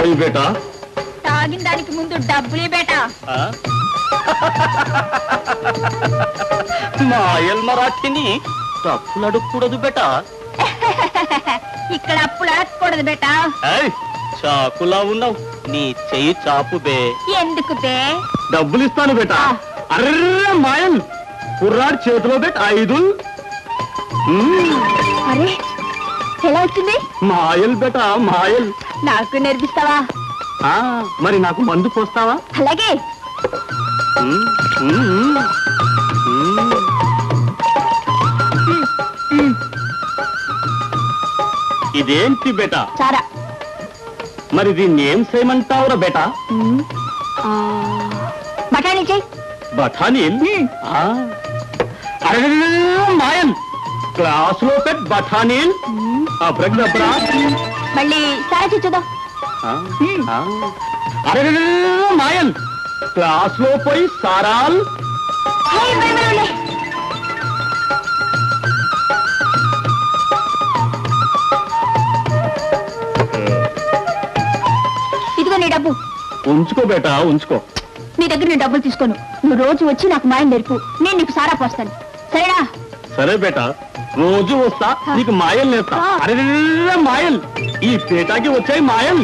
పోయి బేటా తాగిన దానికి ముందు డబ్బులే బేటా మాయల్ మరాఠీని డబ్బులు అడుక్కూడదు బేటా ఇక్కడ అప్పులు అడగకూడదు బేటా చాకులా ఉన్నావు నీ చెయ్యి చాపు బే ఎందుకు బే డబ్బులు ఇస్తాను బేటా అర్రే మాయల్ కుర్రాడు చేతిలో బెట్ 5 అరే ఎలా వచ్చింది మాయల్ బేటా మాయల్ నాకు నేర్పిస్తావా మరి నాకు మందు పోస్తావా అలాగే ఇదేంటి బేటా చారా మరి దీన్ని ఏం చేయమంటావురా బేటా బఠానీ చెయ్యి బఠానీ అరే మాయల్ క్లాస్ లో పెట్ బఠానీల్ అబ్రగ్దబ్రా మళ్ళీ సారా చూద్దాం అరే మాయల్ క్లాస్ లో పోయి సారాల్ ఇదిగో నీ డబ్బు ఉంచుకో బేటా ఉంచుకో నీ దగ్గర నేను డబ్బులు తీసుకోను నువ్వు రోజు వచ్చి నాకు మాయం నేర్పు నేను నీకు సారా పోస్తాను సరేనా సరే బేటా రోజు వస్తా నీకు మాయల్ నేర్తా అరే మాయల్ ఈ పేటాకి వచ్చాయి మాయల్